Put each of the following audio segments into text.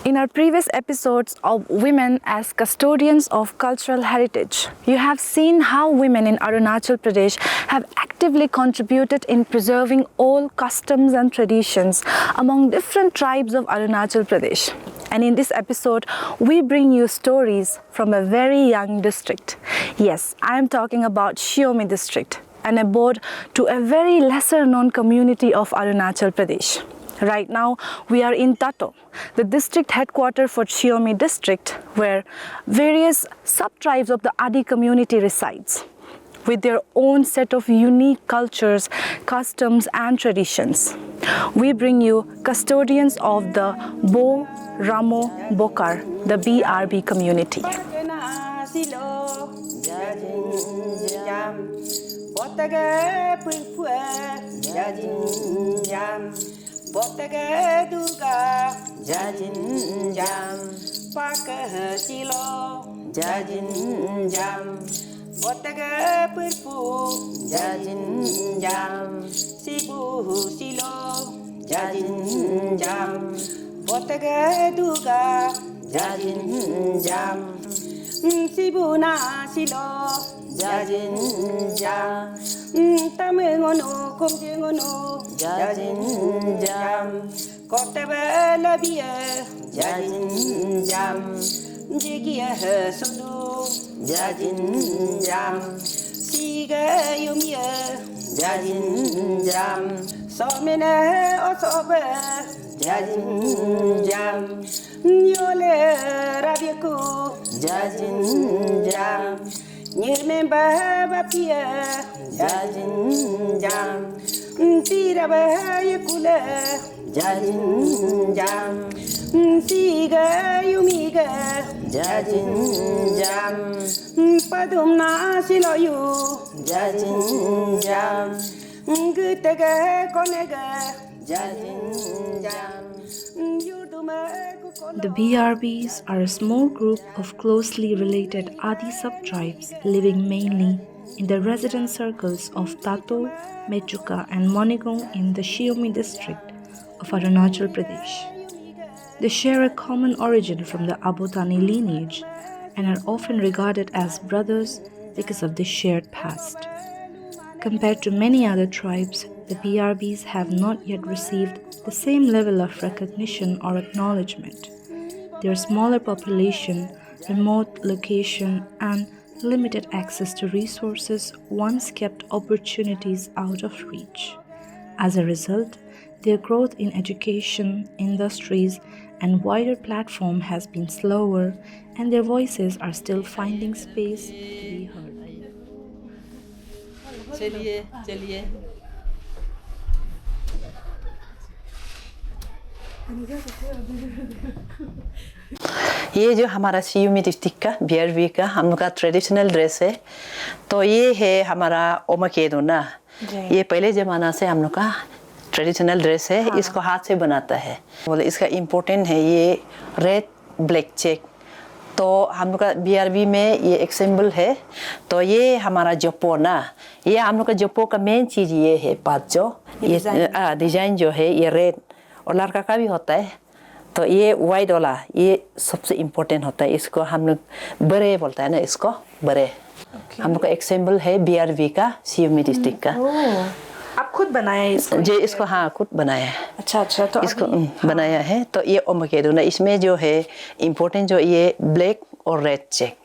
In our previous episodes of Women as Custodians of Cultural Heritage, you have seen how women in Arunachal Pradesh have actively contributed in preserving all customs and traditions among different tribes of Arunachal Pradesh. And in this episode, we bring you stories from a very young district. Yes, I am talking about Shiomi district, an abode to a very lesser known community of Arunachal Pradesh. Right now, we are in Tato, the district headquarters for Shiomi district, where various sub-tribes of the Adi community resides, with their own set of unique cultures, customs and traditions. We bring you custodians of the Bo Ramo Bokar, the BRB community. Botaga Durga Jajin Jam Paka Silo Jajin Jam Botaga Purpu Jajin Jam Sibu Silo Jajin Jam Botaga Durga Jajin Jam Sibuna Silo Jajin Jam Tamengono Kumjengono Jajin Jam Kotaba Labia Jajin Jam Jigia Sudu Jajin Jam Siga Yumia Jajin Jam Somina Osoba Jajin Jam Yole Rabiku Jajin Jam Nirmemba Bapia Jajin Jam Tiraba Yakula Jajin Jam Siga Yumiga Jajin Jam Padumna Siloyu Jajin Jam Gutaga Konega Jajin Jam The BRBs are a small group of closely related Adi sub-tribes living mainly in the resident circles of Tato, Mechuka and Monigong in the Shiomi district of Arunachal Pradesh. They share a common origin from the Abotani lineage and are often regarded as brothers because of this shared past. Compared to many other tribes, the BRBs have not yet received the same level of recognition or acknowledgement. Their smaller population, remote location, and limited access to resources once kept opportunities out of reach. As a result, their growth in education, industries, and wider platform has been slower, and their voices are still finding space to be heard. चलिए ये जो हमारा Xiaomi district का BRB का हम लोग का traditional dress है तो ये है हमारा ओमकेदो ना ये पहले ज़माना से हम लोग का ट्रेडिशनल ड्रेस है हाँ। इसको हाथ से बनाता है बोले इसका इम्पोर्टेंट है ये रेड ब्लैक चेक तो हम लोग का बीआरबी में ये एक सिंबल है तो ये हमारा जोपो ना ये हम लोग का जोपो का मेन चीज़ ये है पात जो ये डिज़ाइन जो है ये रेड और लड़का का भी होता है तो ये वाइट वाला ये सबसे इम्पोर्टेंट होता है इसको हम लोग बड़े बोलता है ना इसको बड़े हम लोग का एक सिंबल है बीआरबी का शियोमी डिस्ट्रिक्ट का आप खुद बनाया है इसको? जी इसको हाँ खुद बनाया है अच्छा तो इसको बनाया है तो ये ओमकेदो ना इसमें जो है इम्पोर्टेंट जो ये ब्लैक और रेड चेक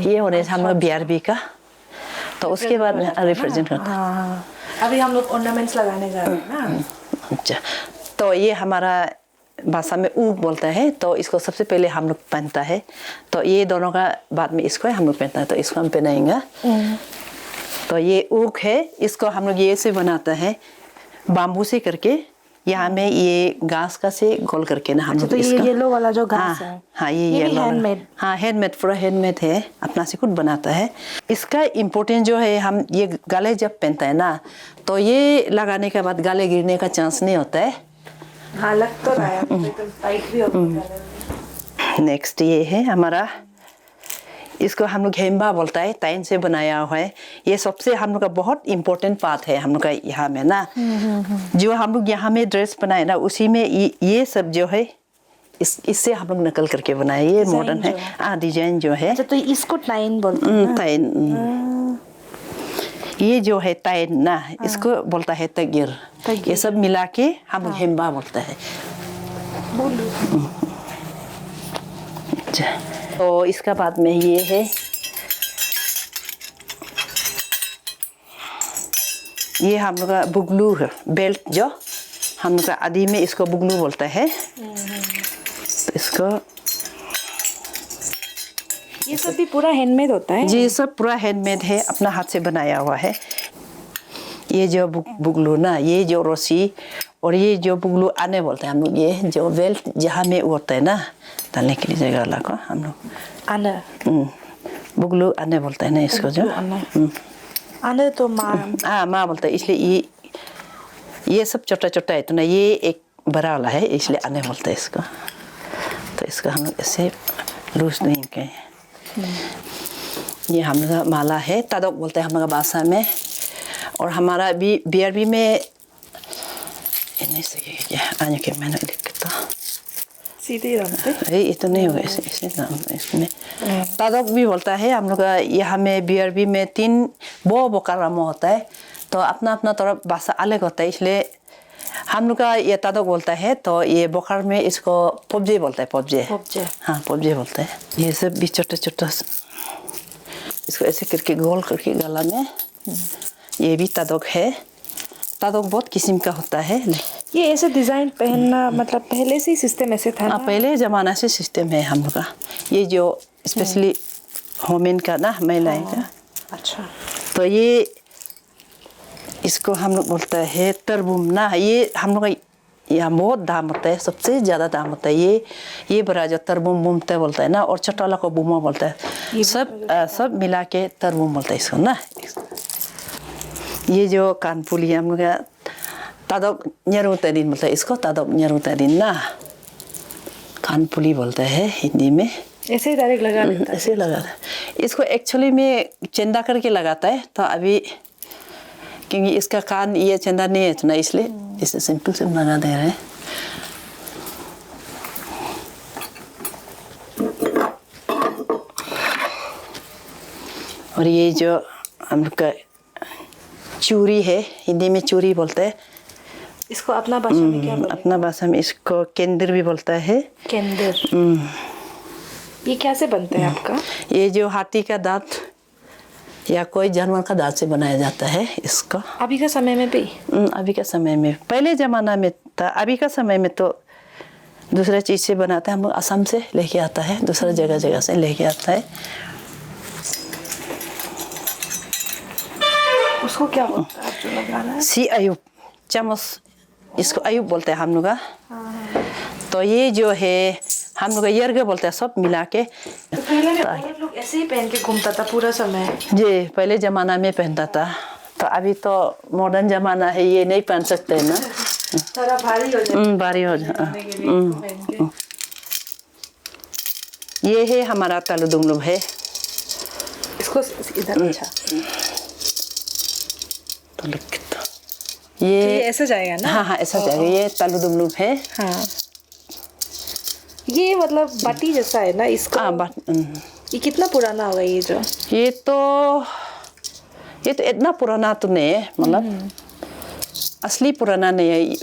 ये होने से हम लोग बीआरबी का तो उसके बाद रिप्रेजेंट करता है अभी हम लोग ऑर्नामेंट्स लगाने जा रहे हैं ना अच्छा तो ये हमारा भाषा में ऊक बोलता है तो इसको सबसे पहले हम लोग पहनता है तो ये दोनों का बाद में इसको हम लोग पहनता है तो इसको हम पहनाएंगे तो ये ऊक है इसको हम लोग ये से बनाता है बाम्बू से करके यहाँ में ये घास का से गोल करके ना हम लोग तो ये येलो वाला जो घास है हाँ ये येलो हैंडमेड हाँ हैंडमेड पूरा हैंडमेड है अपना से खुद बनाता है इसका इम्पोर्टेंट जो है हम ये गले जब पहनता है ना तो ये लगाने के बाद गले गिरने का चांस नहीं होता है हाँ लग तो रहा है टाइट भी होता है नेक्स्ट ये है हमारा इसको हम लोग हेम्बा बोलता है ताइन से बनाया हुआ है ये सबसे हम लोग का बहुत इम्पोर्टेंट पार्ट है हम लोग का यहाँ में ना जो हम लोग यहाँ में ड्रेस बनाए ना उसी में ये सब जो है इससे हम लोग नकल करके बनाए। ये मॉडर्न है। हाँ, डिजाइन जो है। अच्छा, तो इसको टाइन बोलते हैं ना? टाइन। ये जो है टाइन ना, इसको बोलता है तगिर। ये सब मिला के हम लोग हेम्बा बोलता है। तो इसका बाद में ये है, ये हम लोग का बुगलू है, बेल्ट जो हम लोग का आदि में इसको बुगलू बोलता है। तो इसको ये सब भी पूरा हैंडमेड होता है? जी, सब पूरा हैंडमेड है, अपना हाथ से बनाया हुआ है। ये जो बुगलू ना, ये जो रस्सी और ये जो बुगलू आने बोलते हैं हम लोग। ये जो बेल्ट जहाँ में होता है ना, डालने के लिए जगह वाला को हम लोग आना, बुगलू आने बोलते हैं ना इसको। जो आने तो माँ, हाँ माँ बोलते हैं, इसलिए ये सब छोटा छोटा है तो ना, ये एक बड़ा वाला है इसलिए आने बोलते हैं इसको। तो इसको हम लोग ऐसे लूज नहीं के। ये हम लोग का माला है, तादोक बोलते हैं हम लोग का भाषा में। और हमारा भी BRB में आने के मैंने लिखता सीधे रखते, ये तो नहीं होगा इसमें तादोक भी बोलता है हम लोग का। यहाँ में BRB में 3 बोका रामो होता है, तो अपना अपना तरफ भाषा अलग होता है, इसलिए हम लोग का ये तादोक बोलता है। तो ये बोकर में इसको पोब्जे बोलता है। पोब्जे, हाँ पोब्जे बोलता है। ये सब भी छोटा छोटा, इसको ऐसे करके गोल करके गला में, ये भी तादोक है। तादोक बहुत किस्म का होता है। ये ऐसे डिजाइन पहनना मतलब पहले से ही सिस्टम ऐसे था ना? पहले ज़माना से सिस्टम है हम लोग का। ये जो स्पेशली होमेन का ना, महिलाएं का। अच्छा, तो ये इसको हम लोग बोलता है तरबूम ना। ये हम लोग का यहाँ बहुत दाम होता है, सबसे ज़्यादा दाम होता है। ये बड़ा जो तरबूम बूमते बोलता है ना, और छोटा वाला को बूमा बोलता है। सब मिला के तरबूम बोलता है इसको ना। ये जो कानपुली हम लोग का तादोक न्यारुतरिन बोलता है इसको। तादोक न्यारुतरिन ना कानपुली बोलता है हिंदी में। ऐसे ही डायरेक्ट लगा लेता है? ऐसे लगा। इसको एक्चुअली में चंदा करके लगाता है, तो अभी क्योंकि इसका कान ये चंदा नहीं है तो ना, इसलिए इसे सिंपल से लगा दे रहे हैं। और ये जो हम लोग का चूरी है, हिंदी में चूरी बोलते हैं इसको। अपना भाषा में क्या बोलते हैं? अपना भाषा में इसको केंद्र भी बोलता है। केंद्र। ये कैसे बनता है आपका? ये जो हाथी का दांत या कोई जानवर का दांत से बनाया जाता है इसको। अभी का समय में भी? अभी का समय में, पहले ज़माना में था। अभी का समय में तो दूसरा चीज़ से बनाता है। हम लोग असम से लेके आता है, दूसरा जगह से लेके आता है। उसको क्या बोलते हैं जो लगाना है? सी अयूब, चमच, इसको अयूब बोलते हैं हम लोग का। तो ये जो है हम लोग यर्ग बोलते हैं, सब मिला के। तो पहले में लोग ऐसे ही पहन के घूमता था पूरा समय? जी, पहले ज़माना में पहनता था। तो अभी तो मॉडर्न ज़माना है, ये नहीं पहन सकते ना, थोड़ा भारी हो जाए। भारी हो जाए। ये है हमारा तालुदुमलुब है। इसको इधर, अच्छा ये ऐसा जाएगा ना? हाँ ऐसा जाएगा। ये तालुदुमलुब है। हाँ, ये मतलब बाटी जैसा है ना इसका? ये कितना पुराना होगा ये जो? ये तो इतना पुराना तो नहीं है, मतलब असली पुराना नहीं है,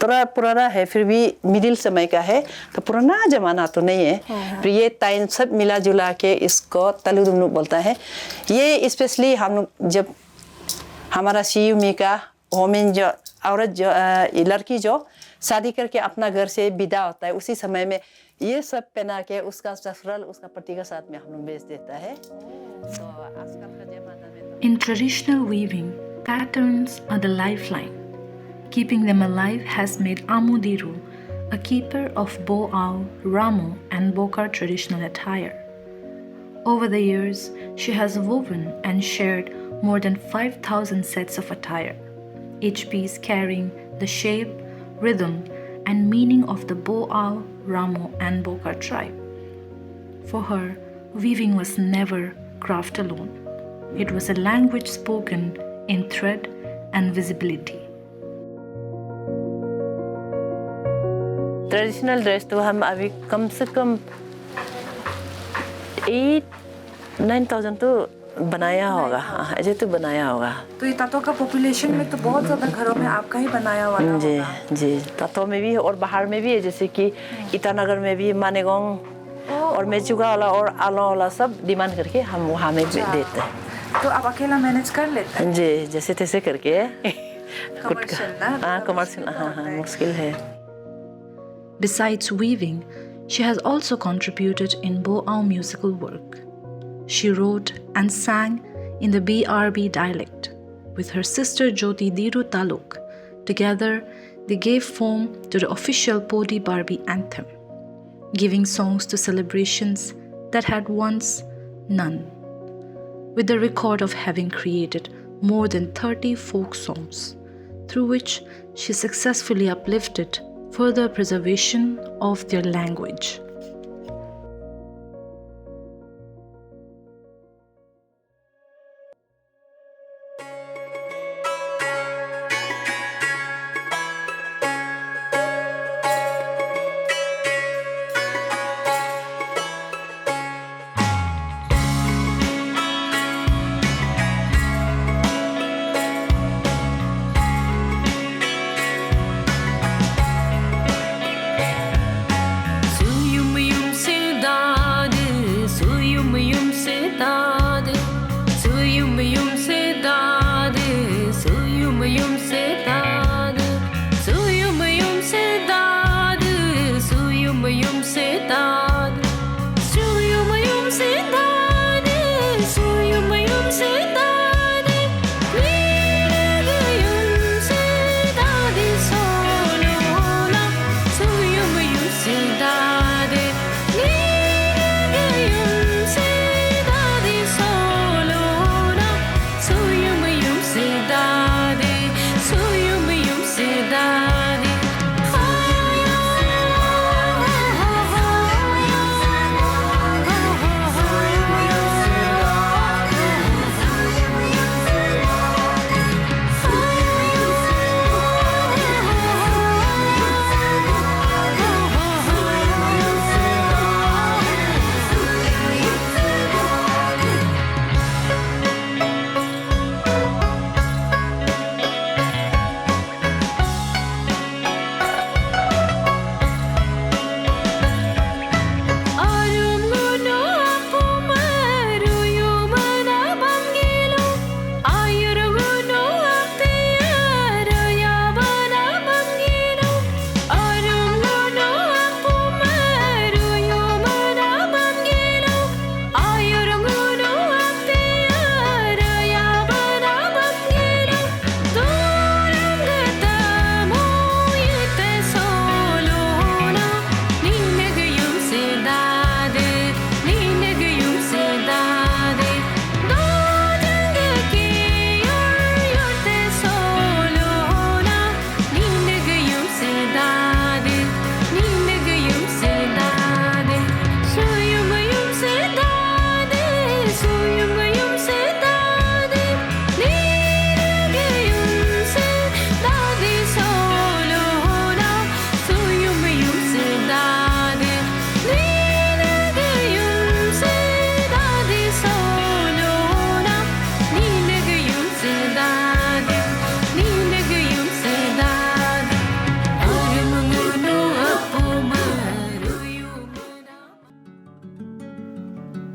थोड़ा पुराना है, फिर भी मिडिल समय का है, तो पुराना जमाना तो नहीं है। फिर ये टाइम सब मिला जुला के इसको तालुदुमलुब बोलता है। ये स्पेशली हम लोग जब हमारा सीयूमी का होमेन जो औरत जो लड़की जो शादी करके अपना घर से विदा होता है, उसी समय में ये सब पहना के उसका ससुराल उसका पति के साथ में हम लोग भेज देता है। तो आजकल का जमाना में In traditional weaving, patterns are the lifeline. Keeping them alive has made Amudiru a keeper of Bo'au, Ramo, and Bokar traditional attire. Over the years, she has woven and shared more than 5,000 sets of attire, each piece carrying the shape, rhythm, and meaning of the Bo'au, Ramo, and Bokar tribe. For her, weaving was never craft alone. It was a language spoken in thread and visibility. Traditional dress तो हम अभी कम से कम 8-9,000 तो बनाया होगा। हाँ, ऐसे तो बनाया होगा। तो ये तातो का पॉपुलेशन में तो बहुत ज़्यादा घरों में आपका ही बनाया हुआ होगा। जी जी, तातो में भी और बाहर में भी है, जैसे कि ईटानगर में भी मानेगोंग और मेचुका वाला और आलो वाला सब डिमांड करके हम वहाँ में भी देते हैं। तो आप अकेला मैनेज कर लेते हैं? जी, जैसे तैसे करके। कमर्शियल हाँ, मुश्किल है। Besides weaving, she has also contributed in Bo'ao musical work. She wrote and sang in the BRB dialect with her sister Jyoti Diru Taluk. Together, they gave form to the official Podi Barbie anthem, giving songs to celebrations that had once none, with the record of having created more than 30 folk songs, through which she successfully uplifted further preservation of their language.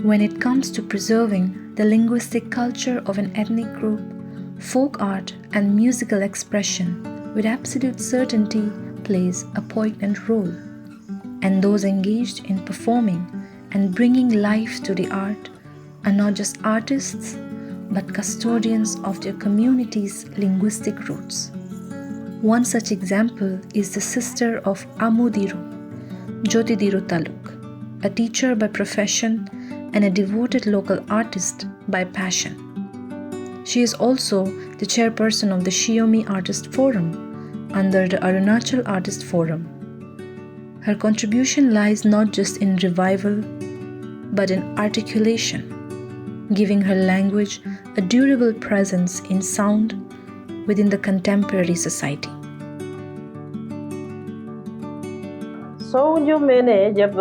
When it comes to preserving the linguistic culture of an ethnic group, folk art and musical expression with absolute certainty plays a poignant role. And those engaged in performing and bringing life to the art are not just artists, but custodians of their community's linguistic roots. One such example is the sister of Amu Diru, Jyoti Diru Taluk, a teacher by profession and a devoted local artist by passion. She is also the chairperson of the Shiomi Artist Forum under the Arunachal Artist Forum. Her contribution lies not just in revival, but in articulation, giving her language a durable presence in sound within the contemporary society. Song जो मैंने जब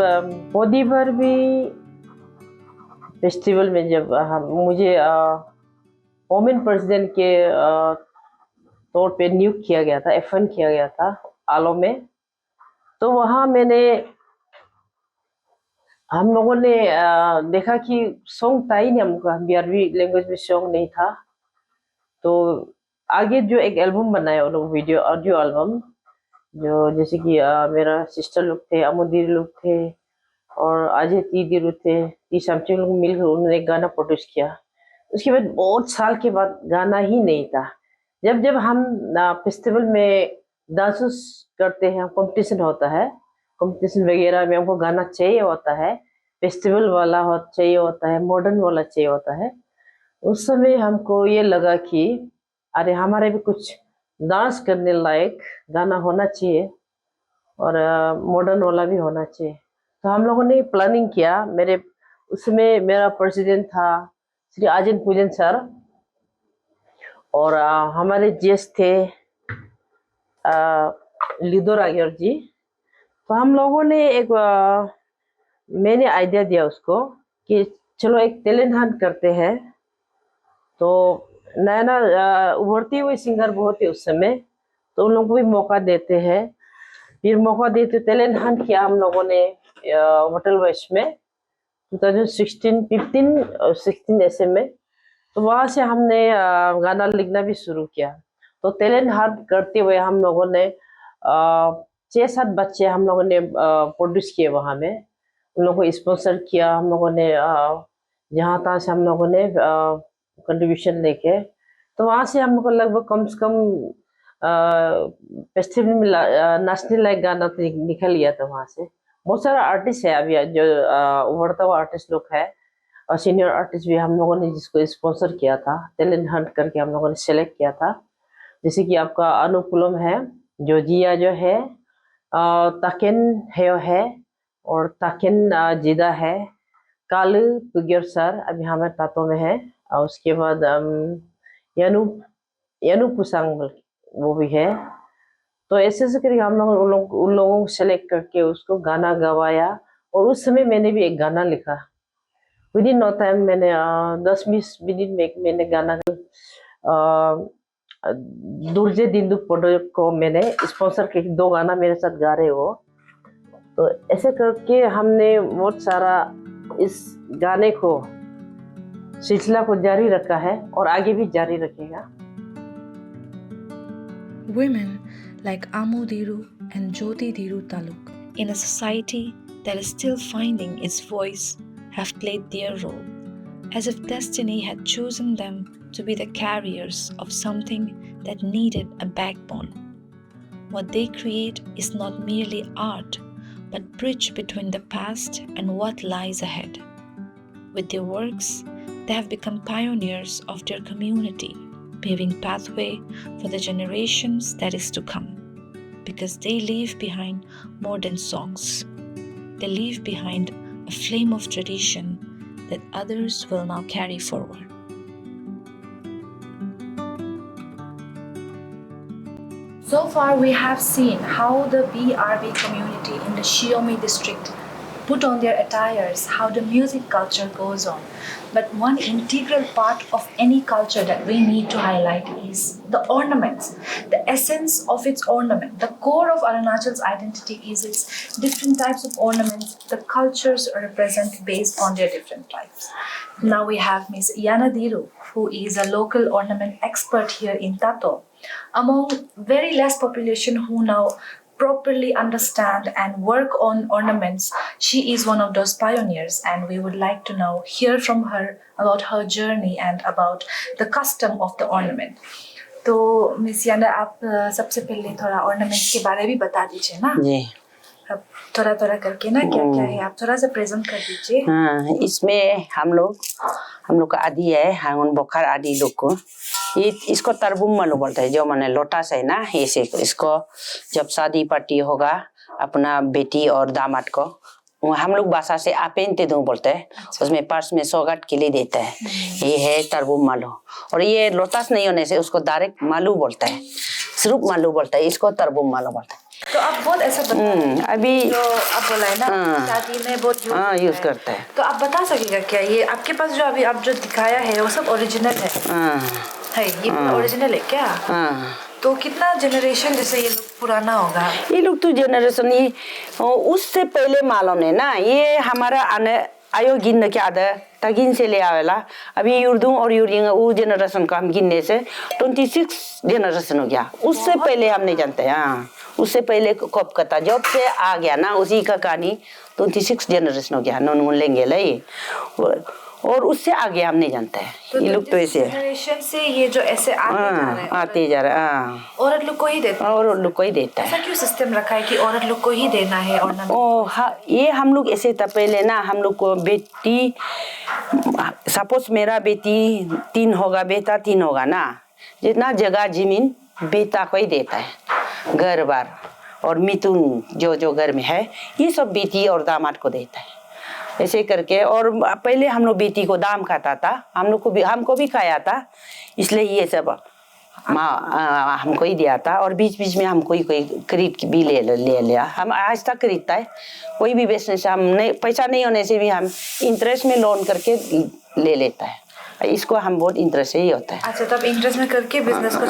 मोदी भर भी festival में जब मुझे women president के तौर पे नियुक्त किया गया था, F1 किया गया था आलो में, तो वहाँ हम लोगों ने देखा कि सॉन्ग था ही नहीं, हमको बिहारी लैंग्वेज में सॉन्ग नहीं था। तो आगे जो एक एल्बम बनाया उन लोग, वीडियो ऑडियो एल्बम, जो जैसे कि मेरा सिस्टर लोग थे, अमुदीर लोग थे और अजय तीदिर थे, टी समथिंग लोग मिलकर उन्होंने एक गाना प्रोड्यूस किया। उसके बाद बहुत साल के बाद गाना ही नहीं था। जब हम फेस्टिवल में डांस करते हैं, कंपटीशन होता है, कंपटीशन वगैरह में हमको गाना चाहिए होता है, फेस्टिवल वाला चाहिए होता है, मॉडर्न वाला चाहिए होता है। उस समय हमको ये लगा कि अरे हमारे भी कुछ डांस करने लायक गाना होना चाहिए और मॉडर्न वाला भी होना चाहिए। तो हम लोगों ने प्लानिंग किया। उसमें मेरा प्रेसिडेंट था श्री आजन पूजन सर और हमारे जीएस थे लिदो रागियर जी। तो हम लोगों ने मैंने आइडिया दिया उसको कि चलो एक टैलेंट हंट करते हैं। तो नया उभरती हुई सिंगर बहुत है उस समय, तो उन लोगों को भी मौका देते हैं। फिर मौका देते टैलेंट हंट किया हम लोगों ने होटल वेस्ट में 2016, 15 और 16 ऐसे में। तो वहाँ से हमने गाना लिखना भी शुरू किया। तो टैलेंट हंट करते हुए हम लोगों ने 6-7 बच्चे हम लोगों ने प्रोड्यूस किए वहाँ में। उन लोगों को स्पॉन्सर किया हम लोगों ने, जहाँ तहाँ से हम लोगों ने कंट्रीब्यूशन लेके। तो वहाँ से हम लोग को लगभग कम से कम फेस्टिवल में नाचने लायक गाना तो निकल लिया था वहाँ से। बहुत सारा आर्टिस्ट है अभी जो उभरता हुआ आर्टिस्ट लोग है और सीनियर आर्टिस्ट भी हम लोगों ने जिसको स्पॉन्सर किया था, टैलेंट हंट करके हम लोगों ने सेलेक्ट किया था। जैसे कि आपका अनुकूलम है, जो जिया जो है, ताकेन हेयो है और ताकेन जिदा है, कालू पुग्यर सर अभी हमारे तातो में है, और उसके बाद यानू पुसांग वो भी है। तो ऐसे करके हम लोग उन लोगों को सेलेक्ट करके उसको गाना गवाया। और उस समय मैंने भी एक गाना लिखा। विद इन नो टाइम मैंने 10-20 मिनट में मैंने गाना दुर्जे दिंदु प्रोडक्ट को मैंने स्पॉन्सर के 2 गाना मेरे साथ गा रहे हो। तो ऐसे करके हमने बहुत सारा इस गाने को सिलसिला को जारी रखा है और आगे भी जारी रखेगा। Women like Amu Dhiru and Jyoti Dhiru Taluk, in a society that is still finding its voice, have played their role, as if destiny had chosen them to be the carriers of something that needed a backbone. What they create is not merely art, but bridge between the past and what lies ahead. With their works, they have become pioneers of their community, paving pathway for the generations that is to come, because they leave behind more than songs. They leave behind a flame of tradition that others will now carry forward. So far we have seen how the BRB community in the Shiomi district put on their attires, how the music culture goes on. But one integral part of any culture that we need to highlight is the ornaments, the essence of its ornament. The core of Arunachal's identity is its different types of ornaments the cultures represent based on their different tribes. Now we have Ms. Yana Dhiru, who is a local ornament expert here in Tato. Among very less population who now properly understand and work on ornaments, she is one of those pioneers, and we would like to now hear from her about her journey and about the custom of the ornament. तो miss याना, आप सबसे पहले थोड़ा ornaments के बारे में बता दीजिए ना। जी। अब थोड़ा करके ना क्या क्या है आप थोड़ा सा प्रेजेंट कर दीजिए। हाँ, इसमें हम लोग का आदि है, हांगन बोखार आदि लोग को इसको तरबुम मालूम पड़ता है, जो माने लोटस है ना, इसको जब शादी पार्टी होगा अपना बेटी और दामाद को, हम लोग भाषा से आपेन ते दो बोलते हैं। उसमें पर्स में सौगात के लिए देता है, ये है तरबुम मालू। और ये लोटस नहीं होने से उसको डायरेक्ट मालू बोलता है, सिर्फ मालू बोलता है, इसको तरबुम मालू बोलता है। तो आप बहुत ऐसा बता अभी जो आप बोला है ना शादी में बहुत यूज करता है। तो आप बता सकेगा क्या ये आपके पास जो अभी आप जो दिखाया है वो सब ओरिजिनल है ये ओरिजिनल है क्या? तो कितना जनरेशन जैसे ये लोग पुराना होगा? ये लोग तो जनरेशन ही उससे पहले मालूम है ना, ये हमारा आयो गिनने के आधा तगिन से ले आवेला। अभी युर्दू और युरिंग वो जनरेशन का हम गिनने से 26 जनरेशन हो गया। उससे पहले हम नहीं जानते। हाँ, उससे पहले कब कता जब से आ गया ना उसी का कहानी 26 जनरेशन हो गया नॉन लेंगे लाई, और उससे आगे हम नहीं जानते हैं। तो ये लोग तो ऐसे जनरेशन से ये जो ऐसे आते जा रहे हैं। औरत लोग को ही देता है? औरत लोग को ही देता है। ऐसा क्यों सिस्टम रखा है कि औरत लोग को ही देना है ऑर्नामेंट? ये हम लोग ऐसे था पहले ना, हम लोग को बेटी सपोज मेरा बेटी 3 होगा, बेटा 3 होगा ना, जितना जगह जमीन बेटा को ही देता है, घर बार और मिथुन जो घर में है ये सब बेटी और दामाद को देता है ऐसे करके। और पहले हम लोग बेटी को दाम खाता था, हम लोग को भी, हमको भी खाया था, इसलिए ये सब हमको ही दिया था। और बीच बीच में हमको ही कोई खरीद भी ले लिया। हम आज तक खरीदता है, कोई भी बिजनेस हम नहीं, पैसा नहीं होने से भी हम इंटरेस्ट में लोन करके ले लेता है। इसको हम बहुत इंटरेस्ट ही होता है। अच्छा, तब इंटरेस्ट में करके बिजनेस को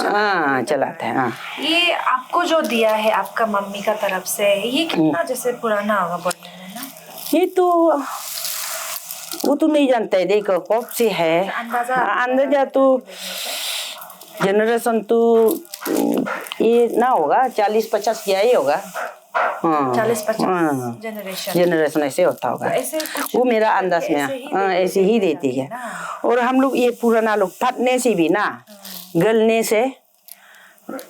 चलाते हैं। ये आपको जो दिया है आपका मम्मी का तरफ से, ये कितना जैसे पुराना होगा बोलने में ना? ये तो वो तो नहीं जानते है, देखो कब से है अंदाजा तो जनरेशन तो ये ना होगा 40-50 क्या ही होगा। 40-50 जनरेशन ऐसे होता होगा। वो मेरा अंदाज में ऐसे ही देती है। और हम लोग ये पुराना लोग फटने से भी ना, गलने से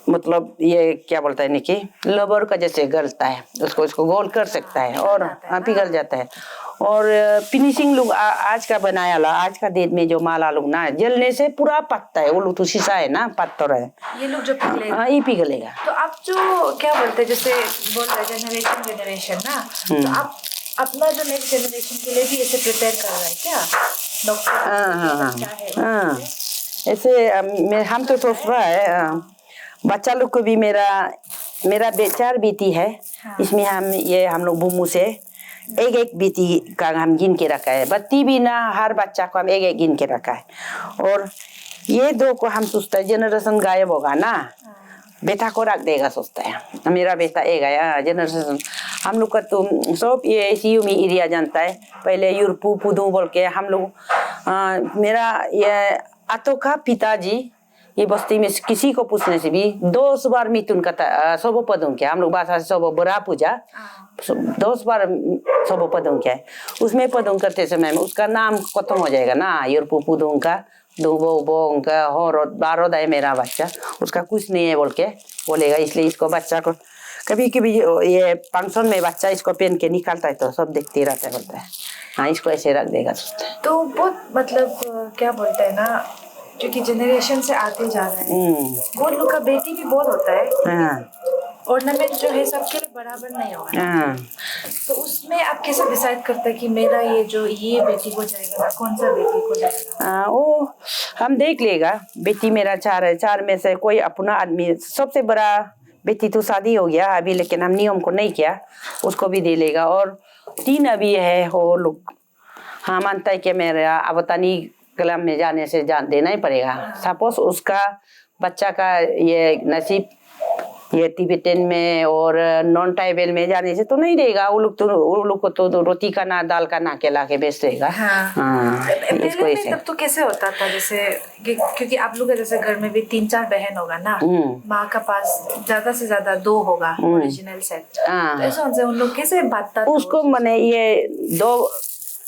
मतलब ये क्या बोलता है कि लबर का जैसे गलता है उसको गोल कर सकता है और पिघल जाता है। और फिनिशिंग लोग आज का बनाया ला, आज का डेट में जो माला लोग ना जलने से पूरा पकता है। वो लोग तो शीशा है ना, पत्थर है, ये लोग जो पिघलेगा ये पिघलेगा। तो आप जो क्या बोलते हैं जैसे बोल रहे जनरेशन ना, तो आप अपना जो नेक्स्ट जनरेशन के लिए भी ऐसे प्रिपेयर कर रहे हैं क्या डॉक्टर? हाँ, ऐसे हम तो सोच रहा है बच्चा लोग को भी मेरा 4 बेटी है। इसमें हम लोग बुमू से एक बेटी का हम गिन के रखा है, बत्ती भी ना, हर बच्चा को हम एक गिन के रखा है। और ये 2 को हम सोचते हैं जनरेशन गायब होगा ना, बेटा को रख देगा सोचता है। मेरा बेटा एक है जनरेशन। हम लोग का तो सब ये सीयू में एरिया जानता है, पहले यूरपू पुदू बोल के हम लोग मेरा ये आतो का पिताजी ये बस्ती में किसी को पूछने से भी 10 बार मिथुन का सोबो पदों क्या, हम लोग भाषा से सोबो बुरा पूजा 10 बार सोबो पदों क्या है। उसमें पदों करते समय में उसका नाम खत्म हो जाएगा ना, यूरपू पुदों का दो का हो बारो दाए मेरा बच्चा, उसका कुछ नहीं है बोल के बोलेगा। इसलिए इसको बच्चा को कभी कभी ये फंक्शन में बच्चा इसको पहन के निकालता है तो सब देखते रहता है, बोलता है हाँ इसको ऐसे रख देगा सोचता है। तो बहुत मतलब क्या बोलते हैं ना, क्योंकि जनरेशन से आते जा रहे हैं, वो लोग का बेटी भी बहुत होता है, ऑर्नामेंट जो है सबके लिए बराबर नहीं होगा। तो उसमें आप कैसे डिसाइड करते हैं कि मेरा ये बेटी को जाएगा, कौन सा बेटी को जाएगा? वो हम देख लेगा। बेटी मेरा 4 है, 4 में से कोई अपना आदमी, सबसे बड़ा बेटी तो शादी हो गया अभी, लेकिन हम नियम को नहीं किया, उसको भी दे लेगा। और 3 अभी है वो लोग, हाँ मानता है कि मेरा अवतानी कलम में जाने से जान देना ही पड़ेगा। सपोज उसका बच्चा का ये नसीब ये तिब्बतन में और नॉन ट्राइबल में जाने से तो नहीं देगा। वो लोग को तो रोटी का ना दाल का ना के ला के बेच देगा। इसको ऐसे तब तो कैसे होता था, जैसे क्योंकि आप लोग जैसे घर में भी 3-4 बहन होगा ना, माँ का पास ज्यादा से ज्यादा 2 होगा ओरिजिनल सेट, तो ऐसे उन लोग कैसे बांटता था उसको? मैंने ये 2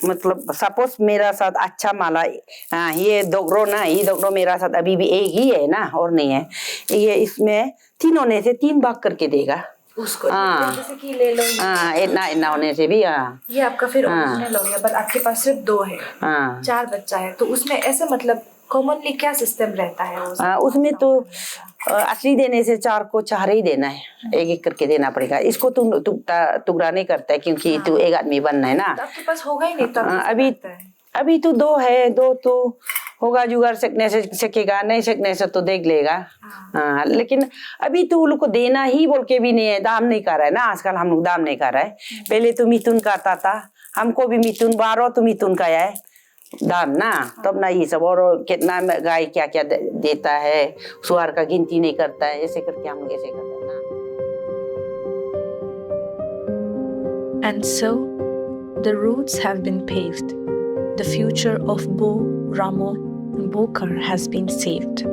मतलब सपोज मेरा साथ अच्छा माला ये दोगरो ना, ये दोगरो मेरा साथ अभी भी एक ही है ना और नहीं है, ये इसमें 3 होने से 3 भाग करके देगा उसको। जैसे कि ले लो इतना होने से भी ये आपका फिर ओरिजिनल हो गया, बट आपके पास सिर्फ 2 है, 4 बच्चा है, तो उसमें ऐसे मतलब कॉमनली क्या सिस्टम रहता है? उसमें तो असली देने से 4 को 4 ही देना है, एक करके देना पड़ेगा। इसको टुकड़ा नहीं करता है क्योंकि तू एक आदमी बनना है ना। आपके पास होगा ही नहीं तो अभी तो 2 है, 2 तो होगा जुगाड़, सकने से सकेगा, नहीं सकने से तो देख लेगा। हाँ, लेकिन अभी तो उन लोग को देना ही बोल के भी नहीं है, दाम नहीं कर रहा है ना आजकल, हम लोग दाम नहीं कर रहा है। पहले तो मिथुन करता था, हमको भी मिथुन 12 तो मिथुन का है दाम ना, तब ना ये सब, और कितना गाय क्या क्या देता है, सुहार का गिनती नहीं करता है, ऐसे करके हम लोग ऐसे करते हैं ना। And so, the roads have been paved. The future of Bo, Ramo, and Bokar has been saved.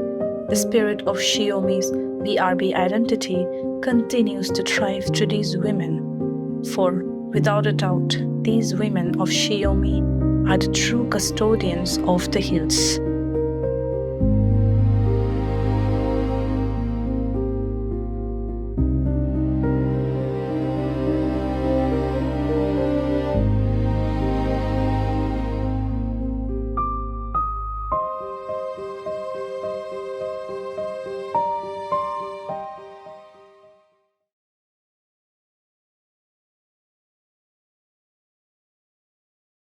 The spirit of Shiomi's BRB identity continues to thrive through these women. For, without a doubt, these women of Shiomi are the true custodians of the hills.